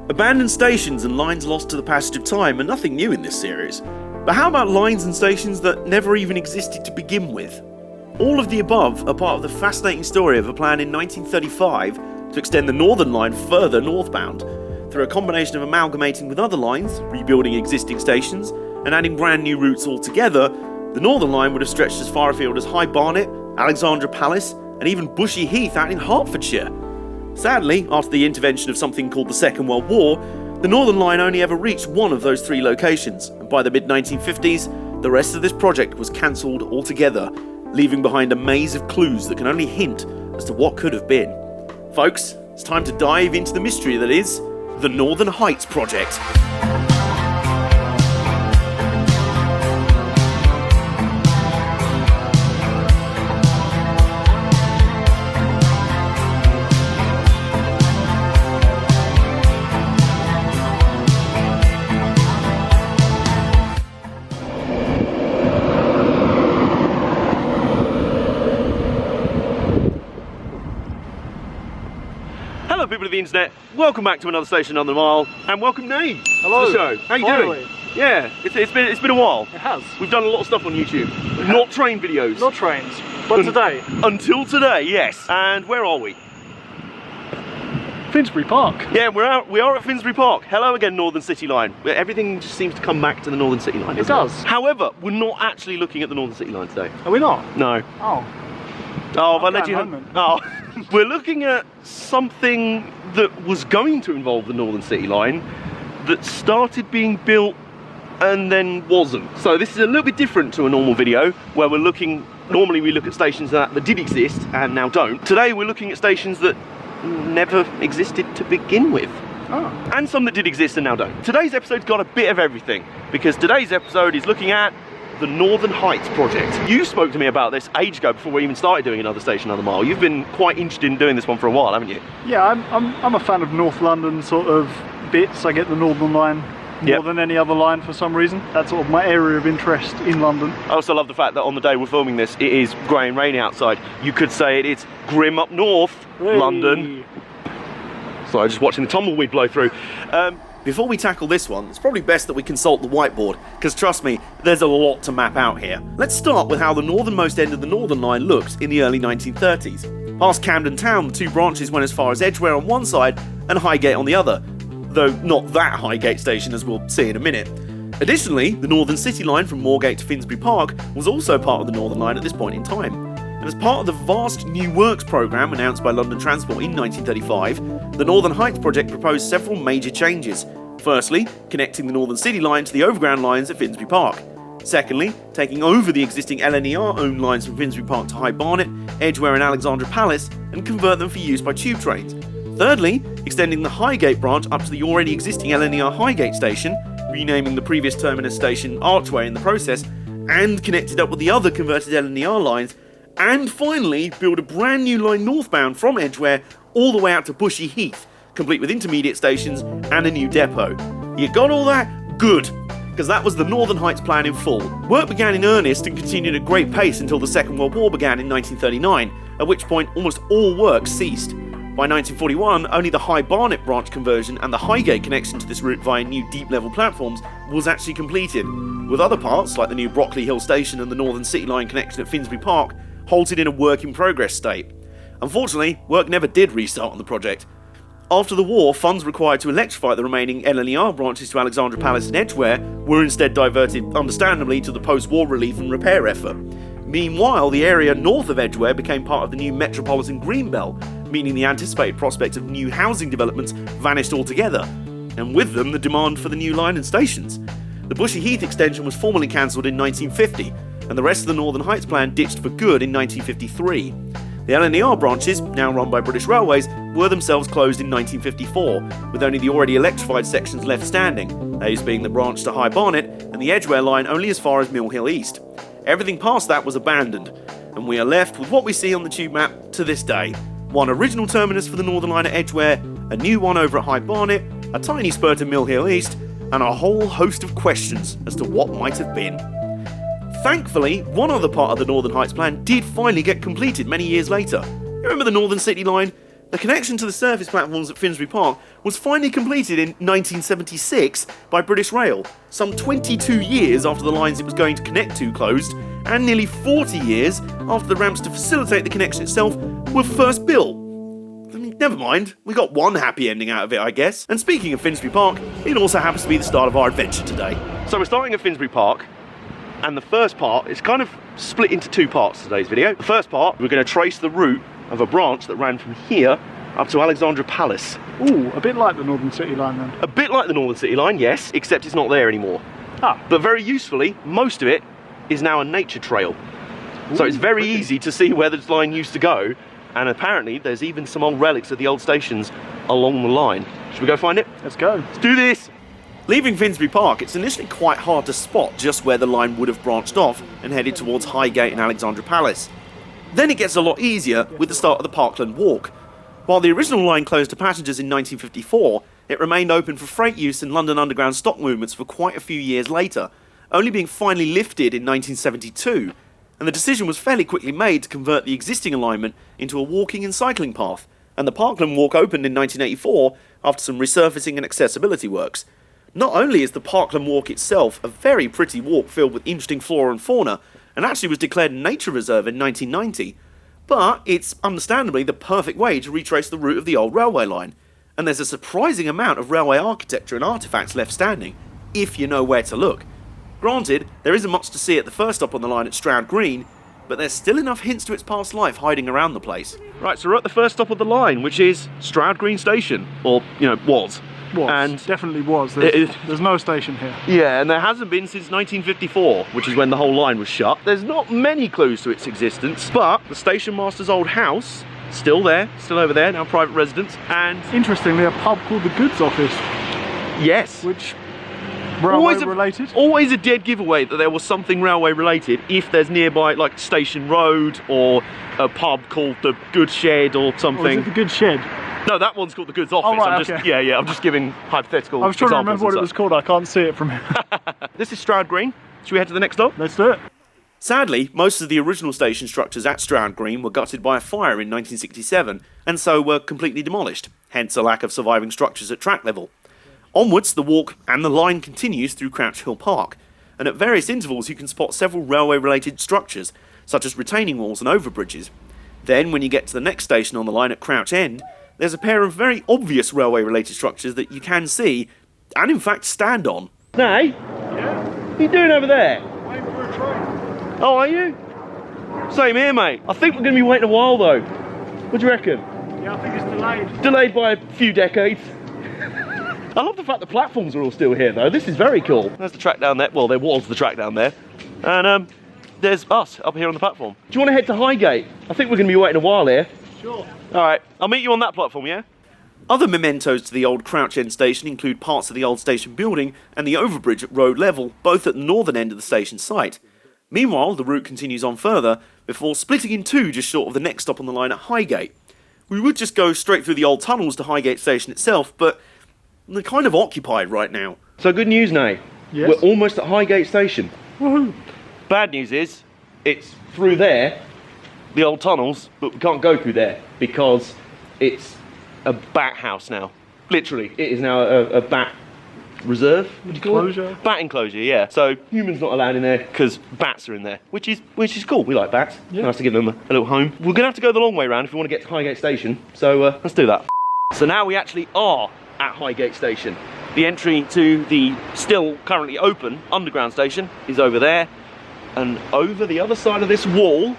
Abandoned stations and lines lost to the passage of time are nothing new in this series. But how about lines and stations that never even existed to begin with? All of the above are part of the fascinating story of a plan in 1935 to extend the Northern Line further northbound, through a combination of amalgamating with other lines, rebuilding existing stations, and adding brand new routes altogether. The Northern Line would have stretched as far afield as High Barnet, Alexandra Palace, and even Bushey Heath out in Hertfordshire. Sadly, after the intervention of something called the Second World War, the Northern Line only ever reached one of those three locations, and by the mid-1950s, the rest of this project was cancelled altogether, leaving behind a maze of clues that can only hint as to what could have been. Folks, it's time to dive into the mystery that is the Northern Heights Project. Hello people of the internet, welcome back to another Station on the Mile, and welcome Nate. Hello. To the show. How you doing? Yeah, it's been a while. It has. We've done a lot of stuff on YouTube. Not train videos. Not trains, but today. Until today, yes. And where are we? Finsbury Park. Yeah, we are at Finsbury Park. Hello again, Northern City Line. Everything just seems to come back to the Northern City Line. It does. However, we're not actually looking at the Northern City Line today. Are we not? No. Oh. Oh, have I let you know? Oh. We're looking at something that was going to involve the Northern City Line that started being built and then wasn't. So this is a little bit different to a normal video where normally we look at stations that did exist and now don't. Today we're looking at stations that never existed to begin with. Oh. And some that did exist and now don't. Today's episode's got a bit of everything, because today's episode is looking at the Northern Heights Project. You spoke to me about this ages ago before we even started doing another Station on the Mile. You've been quite interested in doing this one for a while, haven't you? Yeah, I'm a fan of North London sort of bits. I get the Northern Line more than any other line for some reason. That's sort of my area of interest in London. I also love the fact that on the day we're filming this, it is grey and rainy outside. You could say it's grim up north, London. So I'm just watching the tumbleweed blow through. Before we tackle this one, it's probably best that we consult the whiteboard, because trust me, there's a lot to map out here. Let's start with how the northernmost end of the Northern Line looked in the early 1930s. Past Camden Town, the two branches went as far as Edgware on one side and Highgate on the other, though not that Highgate station, as we'll see in a minute. Additionally, the Northern City Line from Moorgate to Finsbury Park was also part of the Northern Line at this point in time. And as part of the vast New Works programme announced by London Transport in 1935, the Northern Heights project proposed several major changes. Firstly, connecting the Northern City Line to the overground lines at Finsbury Park. Secondly, taking over the existing LNER-owned lines from Finsbury Park to High Barnet, Edgware and Alexandra Palace, and convert them for use by tube trains. Thirdly, extending the Highgate branch up to the already existing LNER Highgate station, renaming the previous terminus station Archway in the process, and connected up with the other converted LNER lines. And finally, build a brand new line northbound from Edgware all the way out to Bushey Heath, complete with intermediate stations and a new depot. You got all that? Good, because that was the Northern Heights plan in full. Work began in earnest and continued at great pace until the Second World War began in 1939, at which point almost all work ceased. By 1941, only the High Barnet branch conversion and the Highgate connection to this route via new deep-level platforms was actually completed, with other parts, like the new Brockley Hill station and the Northern City Line connection at Finsbury Park, halted in a work-in-progress state. Unfortunately, work never did restart on the project. After the war, funds required to electrify the remaining LNER branches to Alexandra Palace and Edgware were instead diverted, understandably, to the post-war relief and repair effort. Meanwhile, the area north of Edgware became part of the new metropolitan Greenbelt, meaning the anticipated prospect of new housing developments vanished altogether, and with them the demand for the new line and stations. The Bushey Heath extension was formally cancelled in 1950, and the rest of the Northern Heights plan ditched for good in 1953. The LNER branches, now run by British Railways, were themselves closed in 1954, with only the already electrified sections left standing, those being the branch to High Barnet and the Edgware line only as far as Mill Hill East. Everything past that was abandoned, and we are left with what we see on the tube map to this day. One original terminus for the Northern Line at Edgware, a new one over at High Barnet, a tiny spur to Mill Hill East, and a whole host of questions as to what might have been. Thankfully, one other part of the Northern Heights plan did finally get completed many years later. You remember the Northern City Line? The connection to the surface platforms at Finsbury Park was finally completed in 1976 by British Rail, some 22 years after the lines it was going to connect to closed, and nearly 40 years after the ramps to facilitate the connection itself were first built. Never mind, we got one happy ending out of it, I guess. And speaking of Finsbury Park, it also happens to be the start of our adventure today. So we're starting at Finsbury Park, and the first part is kind of split into two parts today's video. The first part, we're going to trace the route of a branch that ran from here up to Alexandra Palace. Ooh, a bit like the Northern City Line then. A bit like the Northern City Line, yes, except it's not there anymore. But very usefully, most of it is now a nature trail. Ooh, so it's very easy to see where this line used to go, and apparently there's even some old relics of the old stations along the line. Should we go find it? Let's go. Let's do this! Leaving Finsbury Park, it's initially quite hard to spot just where the line would have branched off and headed towards Highgate and Alexandra Palace. Then it gets a lot easier with the start of the Parkland Walk. While the original line closed to passengers in 1954, it remained open for freight use and London Underground stock movements for quite a few years later, only being finally lifted in 1972, and the decision was fairly quickly made to convert the existing alignment into a walking and cycling path, and the Parkland Walk opened in 1984 after some resurfacing and accessibility works. Not only is the Parkland Walk itself a very pretty walk filled with interesting flora and fauna, and actually was declared a nature reserve in 1990, but it's understandably the perfect way to retrace the route of the old railway line, and there's a surprising amount of railway architecture and artefacts left standing, if you know where to look. Granted, there isn't much to see at the first stop on the line at Stroud Green, but there's still enough hints to its past life hiding around the place. Right, so we're at the first stop of the line, which is Stroud Green Station, or, was. Definitely was. There's no station here. Yeah, and there hasn't been since 1954, which is when the whole line was shut. There's not many clues to its existence, but the station master's old house, still there, still over there, now private residence, and... Interestingly, a pub called the Goods Office. Yes. Which... railway related? Always a dead giveaway that there was something railway related if there's nearby, like Station Road, or a pub called the Goods Shed or something. Or is it the Goods Shed? No, that one's called the Goods Office. Oh, right, okay. I'm just giving hypothetical I was trying to remember what it was called, I can't see it from here. This is Stroud Green. Should we head to the next stop? Let's do it. Sadly, most of the original station structures at Stroud Green were gutted by a fire in 1967, and so were completely demolished, hence a lack of surviving structures at track level. Onwards, the walk and the line continues through Crouch Hill Park, and at various intervals you can spot several railway-related structures, such as retaining walls and overbridges. Then, when you get to the next station on the line at Crouch End, there's a pair of very obvious railway-related structures that you can see, and in fact stand on. Nay? Yeah? What are you doing over there? Waiting for a train. Oh, are you? Same here, mate. I think we're going to be waiting a while, though. What do you reckon? Yeah, I think it's delayed. Delayed by a few decades. I love the fact the platforms are all still here, though. This is very cool. There's the track down there. Well, there was the track down there. And there's us up here on the platform. Do you want to head to Highgate? I think we're going to be waiting a while here. Sure. All right, I'll meet you on that platform, yeah? Other mementos to the old Crouch End station include parts of the old station building and the overbridge at road level, both at the northern end of the station site. Meanwhile, the route continues on further, before splitting in two just short of the next stop on the line at Highgate. We would just go straight through the old tunnels to Highgate station itself, but they're kind of occupied right now. So good news, Nay. Yes? We're almost at Highgate station. Woohoo! Bad news is, it's through there, the old tunnels, but we can't go through there because it's a bat house now. Literally, it is now a bat reserve. Would you call it? Bat enclosure, yeah. So humans not allowed in there because bats are in there, which is cool. We like bats. Yeah. Nice to give them a little home. We're gonna have to go the long way round if we want to get to Highgate station. So let's do that. So now we actually are at Highgate station. The entry to the still currently open underground station is over there, and over the other side of this wall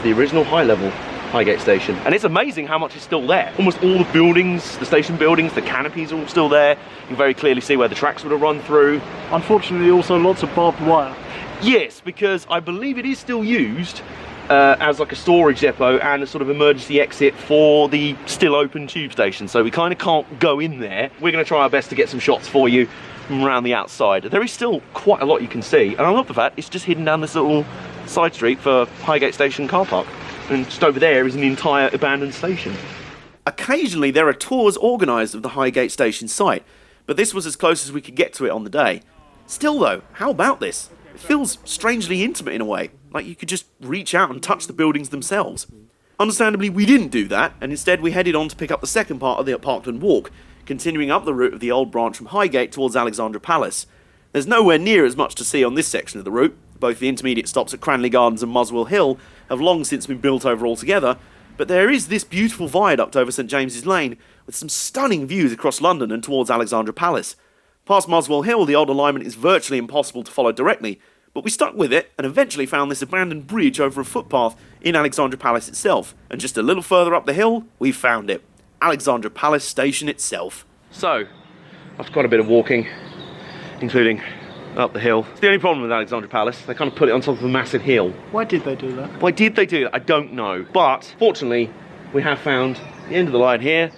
the original high level Highgate station, and it's amazing how much is still there. Almost all the buildings, the station buildings, the canopies are all still there. You can very clearly see where the tracks would have run through. Unfortunately, also lots of barbed wire. Yes, because I believe it is still used as like a storage depot and a sort of emergency exit for the still open tube station, so we kind of can't go in there. We're going to try our best to get some shots for you from around the outside. There is still quite a lot you can see, and I love the fact it's just hidden down this little side street for Highgate Station car park, and just over there is an entire abandoned station. Occasionally there are tours organised of the Highgate Station site, but this was as close as we could get to it on the day. Still though, how about this? It feels strangely intimate in a way, like you could just reach out and touch the buildings themselves. Understandably, we didn't do that, and instead we headed on to pick up the second part of the Parkland Walk, continuing up the route of the old branch from Highgate towards Alexandra Palace. There's nowhere near as much to see on this section of the route. Both the intermediate stops at Cranley Gardens and Muswell Hill have long since been built over altogether, but there is this beautiful viaduct over St James's Lane with some stunning views across London and towards Alexandra Palace. Past Muswell Hill, the old alignment is virtually impossible to follow directly, but we stuck with it and eventually found this abandoned bridge over a footpath in Alexandra Palace itself, and just a little further up the hill, we found it. Alexandra Palace station itself. So, after quite a bit of walking, including up the hill, it's the only problem with Alexandra Palace, they kind of put it on top of a massive hill. Why did they do that? Why did they do that? I don't know. But, fortunately, we have found the end of the line here,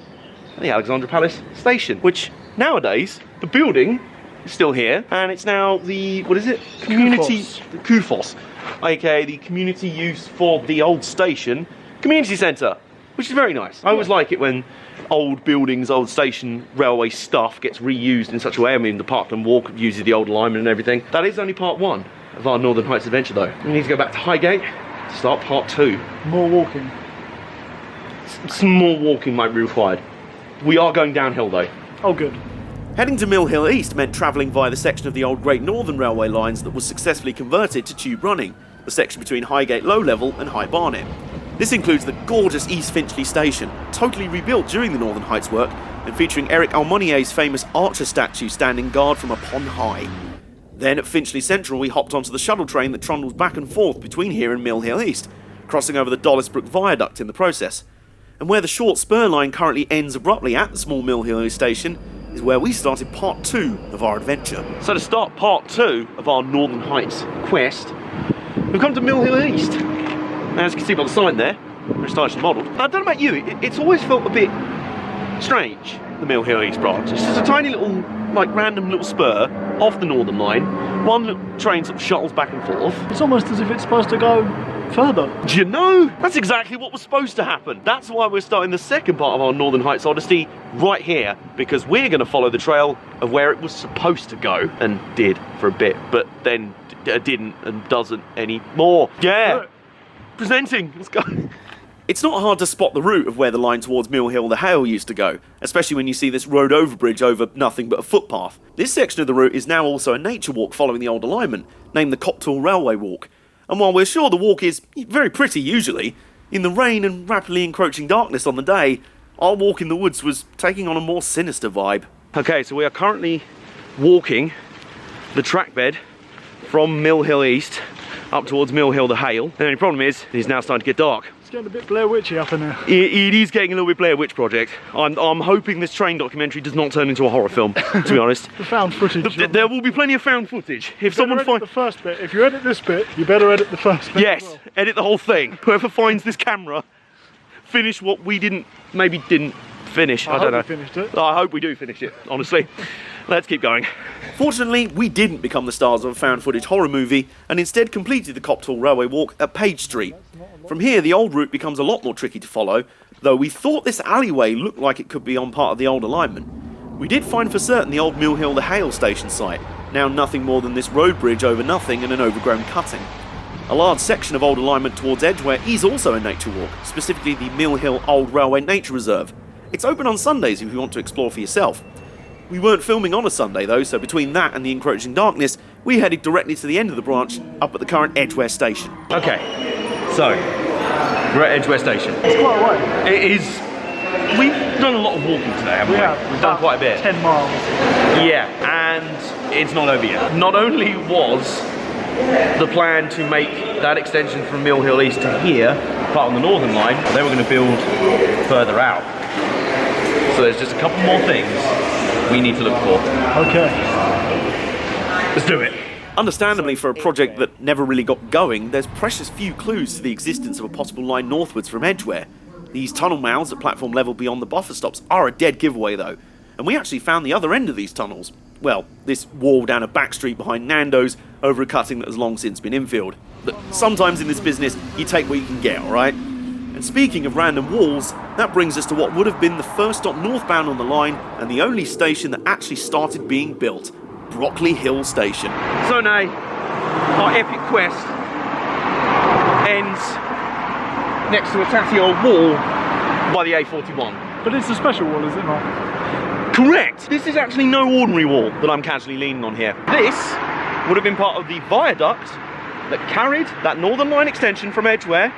the Alexandra Palace station, which nowadays, the building is still here, and it's now the, what is it? Community, the Kufos, aka the community use for the old station, community centre, which is very nice. I always like it when old buildings, old station, railway stuff gets reused in such a way. I mean, the Parkland Walk uses the old alignment and everything. That is only part one of our Northern Heights adventure though. We need to go back to Highgate to start part two. More walking. Some more walking might be required. We are going downhill though. Oh good. Heading to Mill Hill East meant travelling via the section of the old Great Northern Railway lines that was successfully converted to tube running, the section between Highgate Low Level and High Barnet. This includes the gorgeous East Finchley station, totally rebuilt during the Northern Heights work, and featuring Eric Almonier's famous Archer statue standing guard from upon high. Then at Finchley Central we hopped onto the shuttle train that trundles back and forth between here and Mill Hill East, crossing over the Dollisbrook Viaduct in the process. And where the short spur line currently ends abruptly at the small Mill Hill East station is where we started part two of our adventure. So to start part two of our Northern Heights quest, we've come to Mill Hill East. As you can see by the sign there, very stylish model. I don't know about you, it's always felt a bit strange, the Mill Hill East branch. It's just a tiny little, like random little spur off the Northern Line. One little train sort of shuttles back and forth. It's almost as if it's supposed to go further. Do you know? That's exactly what was supposed to happen. That's why we're starting the second part of our Northern Heights Odyssey right here, because we're going to follow the trail of where it was supposed to go, and did for a bit, but then didn't and doesn't anymore. Yeah. Right. Presenting, let's go. It's not hard to spot the route of where the line towards Mill Hill the Hale used to go, especially when you see this road overbridge over nothing but a footpath. This section of the route is now also a nature walk following the old alignment, named the Copthall Railway Walk. And while we're sure the walk is very pretty usually, in the rain and rapidly encroaching darkness on the day, our walk in the woods was taking on a more sinister vibe. Okay, so we are currently walking the track bed from Mill Hill East up towards Mill Hill the Hale. The only problem is, it is now starting to get dark. It's getting a bit Blair Witchy up in there. It is getting a little bit Blair Witch Project. I'm hoping this train documentary does not turn into a horror film, to be honest. The found footage. There will be plenty of found footage. If someone finds the first bit, if you edit this bit, you better edit the first bit. Yes, as well. edit the whole thing. Whoever finds this camera, finish what we didn't finish. I don't know. I hope we finished it. I hope we do finish it, honestly. Let's keep going. Fortunately, we didn't become the stars of a found footage horror movie and instead completed the Copthall Railway Walk at Page Street. From here, the old route becomes a lot more tricky to follow, though we thought this alleyway looked like it could be on part of the old alignment. We did find for certain the old Mill Hill the Hale station site, now nothing more than this road bridge over nothing and an overgrown cutting. A large section of old alignment towards Edgware is also a nature walk, specifically the Mill Hill Old Railway Nature Reserve. It's open on Sundays if you want to explore for yourself. We weren't filming on a Sunday though, so between that and the encroaching darkness, we headed directly to the end of the branch, up at the current Edgware station. Okay, so, we're at Edgware station. It's quite a way. It is. We've done a lot of walking today, haven't we? Yeah, We've done quite a bit. 10 miles. Yeah, and it's not over yet. Not only was the plan to make that extension from Mill Hill East to here, part on the Northern Line, they were going to build further out. So there's just a couple more things we need to look for. Okay. Let's do it. Understandably, for a project that never really got going, there's precious few clues to the existence of a possible line northwards from Edgware. These tunnel mouths at platform level beyond the buffer stops are a dead giveaway though, and we actually found the other end of these tunnels. Well, this wall down a back street behind Nando's over a cutting that has long since been infilled. But sometimes in this business, you take what you can get, alright? And speaking of random walls, that brings us to what would have been the first stop northbound on the line and the only station that actually started being built, Brockley Hill Station. So now, our epic quest ends next to a tatty old wall by the A41. But it's a special wall, is it not? Correct. This is actually no ordinary wall that I'm casually leaning on here. This would have been part of the viaduct that carried that Northern Line extension from Edgware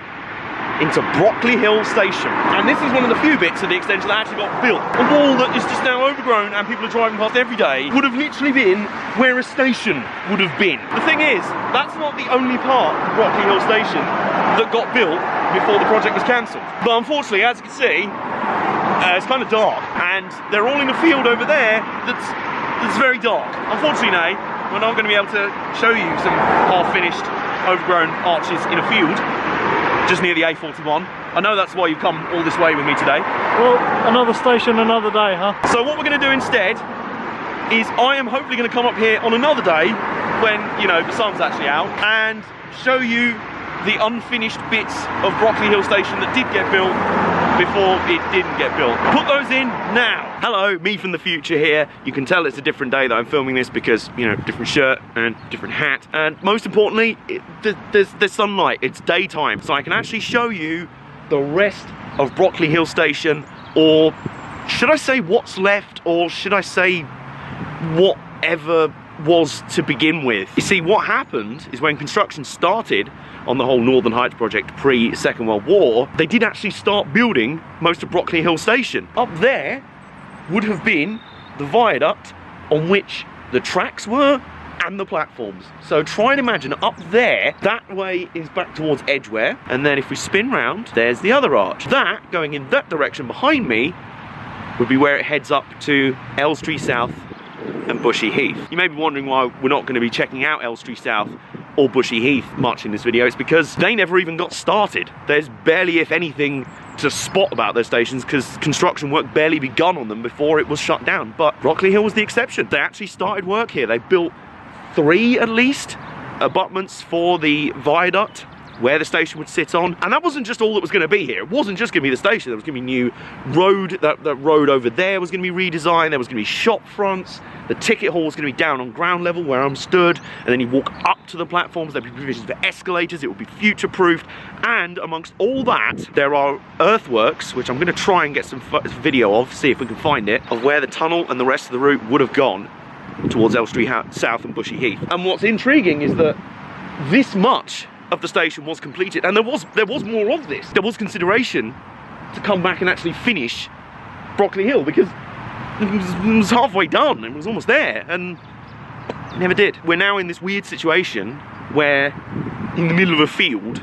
into Brockley Hill station. And this is one of the few bits of the extension that actually got built. A wall that is just now overgrown and people are driving past every day would have literally been where a station would have been. The thing is, that's not the only part of Brockley Hill station that got built before the project was cancelled. But unfortunately, as you can see, it's kind of dark, and they're all in a field over there that's very dark. Unfortunately, Nay, we're not going to be able to show you some half-finished, overgrown arches in a field just near the A41. I know that's why you've come all this way with me today. Well, another station, another day, huh? So what we're going to do instead is I am hopefully going to come up here on another day when, you know, the sun's actually out and show you the unfinished bits of Brockley Hill station that did get built before it didn't get built. Put those in now. Hello, me from the future here. You can tell it's a different day that I'm filming this because, you know, different shirt and different hat. And most importantly, there's sunlight. It's daytime. So I can actually show you the rest of Brockley Hill station, or should I say what's left, or should I say whatever was to begin with. You see, what happened is when construction started on the whole Northern Heights project pre-Second World War, they did actually start building most of Brockley Hill station. Up there would have been the viaduct on which the tracks were and the platforms. So try and imagine up there, that way is back towards Edgware, and then if we spin round, there's the other arch. That, going in that direction behind me, would be where it heads up to Elstree South and Bushey Heath. You may be wondering why we're not going to be checking out Elstree South or Bushey Heath much in this video. It's because they never even got started. There's barely, if anything, to spot about those stations because construction work barely begun on them before it was shut down. But Brockley Hill was the exception. They actually started work here. They built 3 at least abutments for the viaduct where the station would sit on, and that wasn't just all that was going to be here. It wasn't just going to be the station. There was going to be new road. That road over there was going to be redesigned. There was going to be shop fronts. The ticket hall was going to be down on ground level where I'm stood, and then you walk up to the platforms. There'd be provisions for escalators. It would be future-proofed, and amongst all that, there are earthworks, which I'm going to try and get some video of, see if we can find it, of where the tunnel and the rest of the route would have gone towards Elstree South and Bushey Heath. And what's intriguing is that this much of the station was completed, and there was more of this. There was consideration to come back and actually finish Brockley Hill because it was halfway done. It was almost there, and it never did. We're now in this weird situation where, in the middle of a field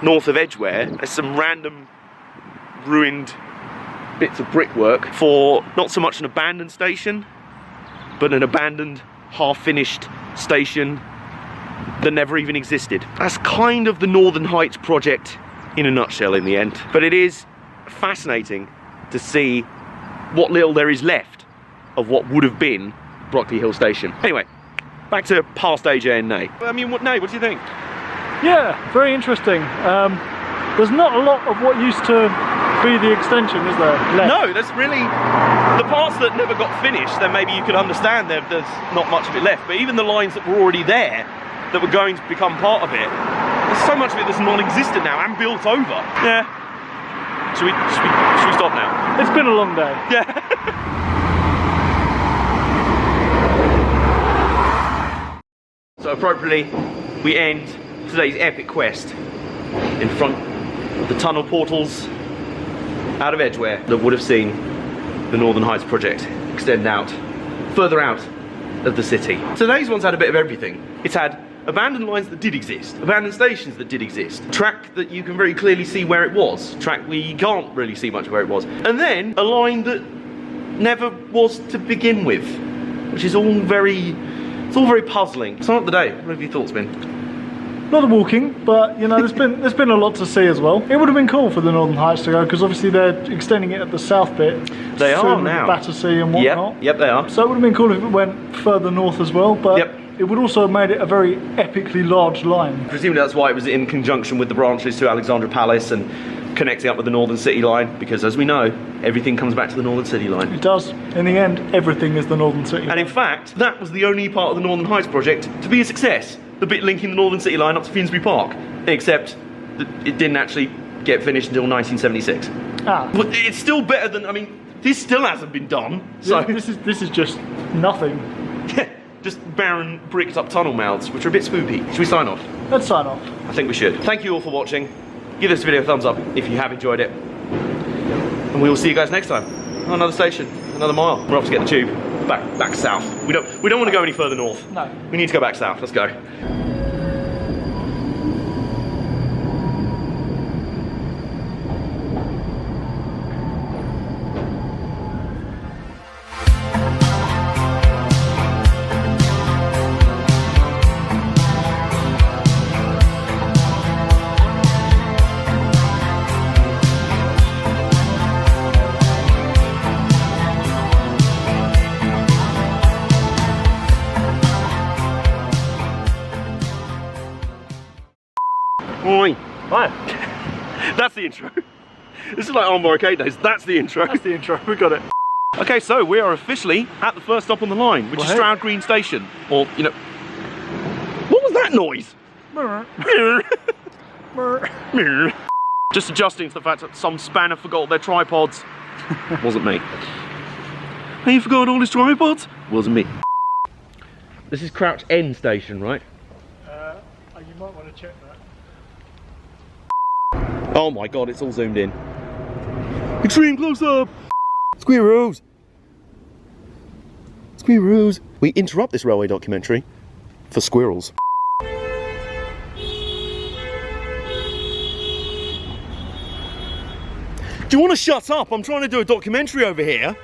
north of Edgware, there's some random ruined bits of brickwork for not so much an abandoned station, but an abandoned, half-finished station that never even existed. That's kind of the Northern Heights project in a nutshell in the end. But it is fascinating to see what little there is left of what would have been Brockley Hill Station. Anyway, back to past AJ and Nay. I mean, Nay, what do you think? Yeah, very interesting. There's not a lot of what used to be the extension, is there? Left? No, there's really the parts that never got finished. Then maybe you could understand there's not much of it left. But even the lines that were already there, that were going to become part of it, there's so much of it that's non-existent now and built over. Yeah. Should we stop now? It's been a long day. Yeah. So appropriately, we end today's epic quest in front of the tunnel portals out of Edgware that would have seen the Northern Heights project extend out, further out of the city. Today's one's had a bit of everything. It's had abandoned lines that did exist, abandoned stations that did exist, track that you can very clearly see where it was, track where you can't really see much where it was, and then a line that never was to begin with, which is all very puzzling. So, what the day? What have your thoughts been? A lot of walking, but you know, there's been a lot to see as well. It would have been cool for the Northern Heights to go because obviously they're extending it at the south bit. They are now. Battersea and whatnot. Yep, they are. So it would have been cool if it went further north as well, but it would also have made it a very epically large line. Presumably that's why it was in conjunction with the branches to Alexandra Palace and connecting up with the Northern City line, because as we know, everything comes back to the Northern City line. It does. In the end, everything is the Northern City line. And in fact, that was the only part of the Northern Heights project to be a success. The bit linking the Northern City line up to Finsbury Park, except that it didn't actually get finished until 1976. Ah. But it's still better than, I mean, this still hasn't been done. So This is just nothing. yeah, just barren bricked up tunnel mouths, which are a bit spoopy. Should we sign off? Let's sign off. I think we should. Thank you all for watching. Give this video a thumbs up if you have enjoyed it. And we will see you guys next time. On another station, another mile. We're off to get the tube. Back south. We don't want to go any further north. No. We need to go back south. Let's go. Oi. Hi. That's the intro. This is like Armbar Arcade days. That's the intro. That's the intro. We got it. Okay, so we are officially at the first stop on the line, which is Hey. Stroud Green Station. Or, you know... What was that noise? Just adjusting to the fact that some spanner forgot their tripods. Wasn't me. He forgot all his tripods? Wasn't me. This is Crouch End Station, right? You might want to check that. Oh my god, it's all zoomed in. Extreme close up! Squirrels! Squirrels! We interrupt this railway documentary for squirrels. Do you want to shut up? I'm trying to do a documentary over here.